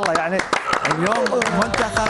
الله يعني اليوم منتخب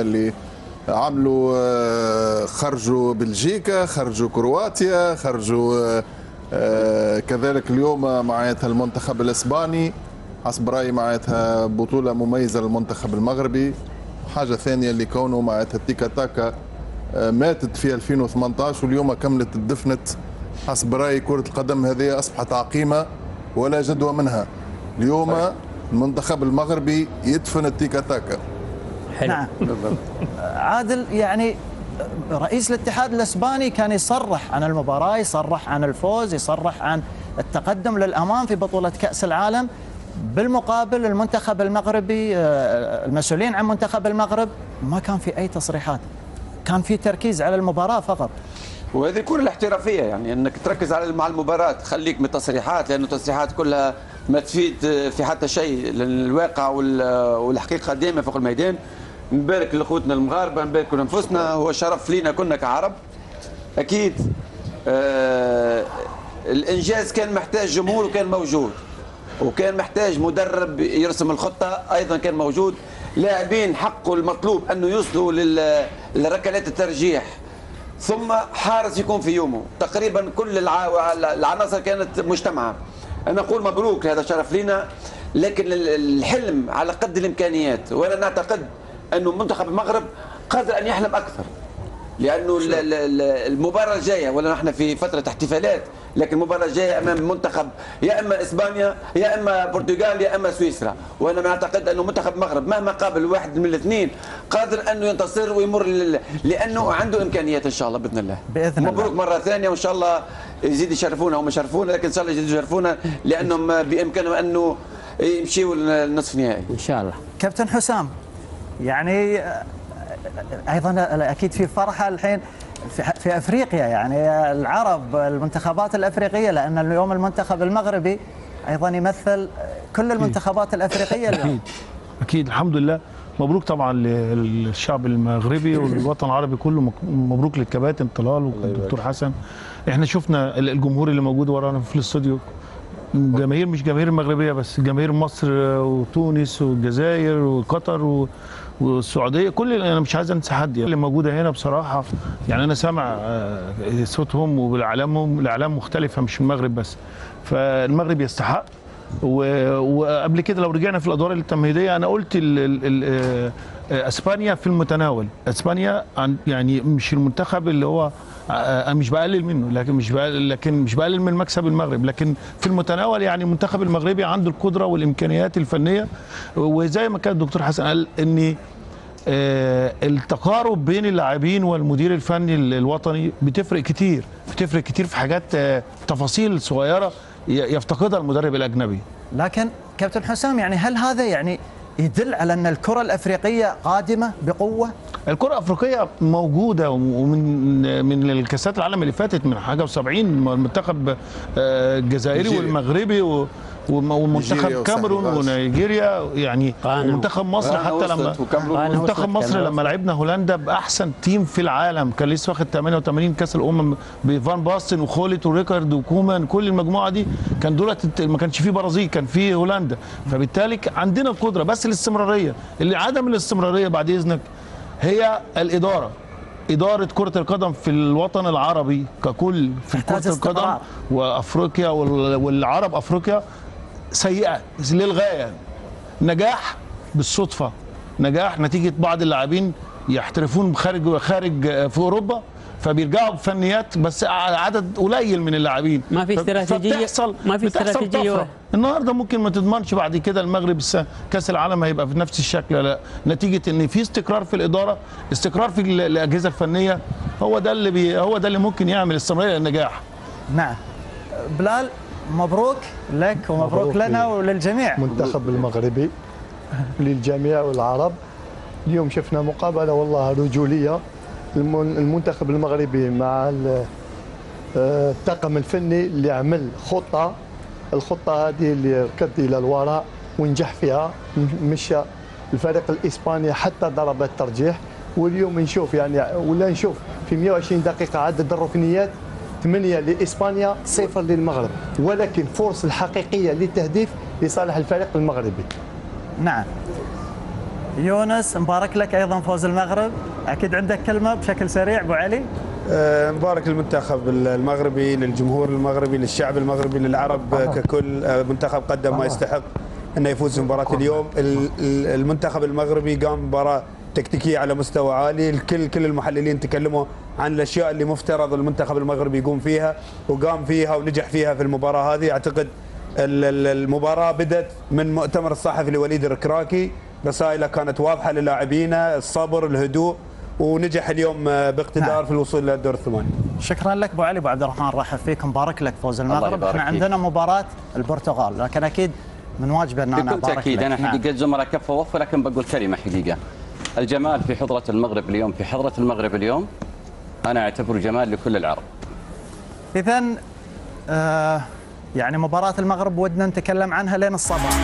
اللي عملوا خرجوا بلجيكا، خرجوا كرواتيا، خرجوا كذلك اليوم معناتها المنتخب الاسباني. حسب رايي معناتها بطوله مميزه للمنتخب المغربي. حاجه ثانيه اللي كونه معناتها تيكا تاكا ماتت في 2018 واليوم كملت الدفنت. حسب رايي كره القدم هذه اصبحت عقيمه ولا جدوى منها. اليوم المنتخب المغربي يدفن التيكا تاكا. حلو. نعم عادل، يعني رئيس الاتحاد الاسباني كان يصرح عن المباراه، يصرح عن الفوز، يصرح عن التقدم للامام في بطوله كاس العالم. بالمقابل المنتخب المغربي، المسؤولين عن منتخب المغرب ما كان في اي تصريحات، كان في تركيز على المباراه فقط. وهذه كل الاحترافيه، يعني انك تركز على مع المباراه، خليك من التصريحات، لانه التصريحات كلها ما تفيد في حتى شيء، لان الواقع والحقيقه دائما فوق الميدان. نبارك لاخوتنا المغاربه، نبارك لانفسنا، هو شرف لينا كنا كعرب اكيد. الانجاز كان محتاج جمهور وكان موجود، وكان محتاج مدرب يرسم الخطه ايضا كان موجود، لاعبين حقوا المطلوب انه يوصلوا لركلات الترجيح، ثم حارس يكون في يومه. تقريبا كل العناصر كانت مجتمعه. انا اقول مبروك، هذا شرف لينا، لكن الحلم على قد الامكانيات، وانا نعتقد انه منتخب المغرب قادر ان يحلم اكثر، لانه المباراه الجايه، ولا نحن في فتره احتفالات، لكن المباراه الجايه امام منتخب يا اما اسبانيا يا اما البرتغال يا اما سويسرا، وانا نعتقد انه منتخب المغرب مهما قابل واحد من الاثنين قادر انه ينتصر ويمر لانه عنده امكانيات ان شاء الله باذن الله. باذن الله. مبروك مره ثانيه، وان شاء الله يزيد يشرفونا، هم يشرفونا، لكن ان شاء الله يزيدوا يشرفونا لانهم بامكانهم انه يمشيوا النصف النهائي ان شاء الله. كابتن حسام، يعني ايضا اكيد في فرحه الحين في افريقيا، يعني العرب، المنتخبات الافريقيه، لان اليوم المنتخب المغربي ايضا يمثل كل المنتخبات الافريقيه اليوم. اكيد الحمد لله. مبروك طبعا للشعب المغربي والوطن العربي كله، مبروك للكباتن طلال والدكتور حسن. احنا شفنا الجمهور اللي موجود ورانا في الاستوديو، جماهير مش جماهير المغربيه بس، جماهير مصر وتونس والجزائر وقطر والسعوديه، كل انا مش عايز انسى حد اللي موجوده هنا بصراحه. يعني انا سامع صوتهم واعلامهم، الاعلام مختلفه مش المغرب بس، فالمغرب يستحق. وقبل كده لو رجعنا في الادوار التمهيديه انا قلت اسبانيا في المتناول. اسبانيا يعني مش المنتخب اللي هو مش بقلل منه، لكن مش بقلل من مكسب المغرب، لكن في المتناول. يعني المنتخب المغربي عنده القدره والامكانيات الفنيه، وزي ما كان الدكتور حسن قال ان التقارب بين اللاعبين والمدير الفني الوطني بتفرق كتير في حاجات، تفاصيل صغيره يفتقدها المدرب الاجنبي. لكن كابتن حسام، يعني هل هذا يعني يدل على ان الكره الافريقيه قادمه بقوه؟ الكره الافريقيه موجوده، ومن الكاسات العالم اللي فاتت من حاجه و70 المنتخب الجزائري والمغربي ومنتخب كاميرون ونيجيريا، يعني ومنتخب مصر حتى لما منتخب مصر لما لعبنا هولندا باحسن تيم في العالم، كان لسه واخد 88 كاس الامم بفان باستن وخولت وريكارد وكومان، كل المجموعه دي كان دولت ما كانش فيه برازيل، كان فيه هولندا. فبالتالي عندنا القدره، بس الاستمراريه، اللي عدم الاستمراريه بعد اذنك هي الاداره. إدارة كرة القدم في الوطن العربي ككل في كرة القدم وأفريقيا والعرب أفريقيا سيئة للغاية. نجاح بالصدفة، نجاح نتيجة بعض اللاعبين يحترفون خارج في أوروبا، فبيرجعوا بفنيات بس عدد قليل من اللاعبين، ما في استراتيجيه، ما في استراتيجيه. النهارده ممكن ما تضمنش بعد كده المغرب كاس العالم هيبقى في نفس الشكل، لا، نتيجه ان في استقرار في الاداره، استقرار في الاجهزه الفنيه، هو ده اللي ممكن يعمل استمراريه للنجاح. نعم. بلال، مبروك لك ومبروك لنا وللجميع. المنتخب المغربي للجميع والعرب. اليوم شفنا مقابله والله رجوليه، المنتخب المغربي مع الطاقم الفني اللي عمل خطه، الخطه هذه اللي ركض الى الوراء ونجح فيها، مشى الفريق الاسباني حتى ضربات ترجيح. واليوم نشوف ولا نشوف في 120 دقيقه عدد الركنيات 8 لاسبانيا 0 للمغرب، ولكن فرص الحقيقيه للتهديف لصالح الفريق المغربي. نعم. يونس، مبارك لك ايضا فوز المغرب، اكيد عندك كلمه بشكل سريع ابو علي. مبارك للمنتخب المغربي، للجمهور المغربي، للشعب المغربي، للعرب ككل. منتخب قدم ما يستحق انه يفوز بمباراه اليوم. المنتخب المغربي قام مباراه تكتيكيه على مستوى عالي، كل المحللين تكلموا عن الاشياء اللي مفترض المنتخب المغربي يقوم فيها، وقام فيها ونجح فيها في المباراه هذه. اعتقد المباراه بدت من مؤتمر الصحفي لوليد الركراكي، رسائله كانت واضحه للاعبينه، الصبر، الهدوء، ونجح اليوم باقتدار في الوصول للدور الثماني. شكرا لك ابو علي. ابو عبد الرحمن، رحب فيك، مبارك لك فوز المغرب. احنا عندنا مباراه البرتغال، لكن اكيد من واجبه ان انا ابارك اكيد لك. انا حقيقه الزملاء كفوا وفوا، لكن بقول كلمه حقيقه. الجمال في حضره المغرب اليوم، في حضره المغرب اليوم انا اعتبره جمال لكل العرب. اذا يعني مباراه المغرب ودنا نتكلم عنها لين الصباح.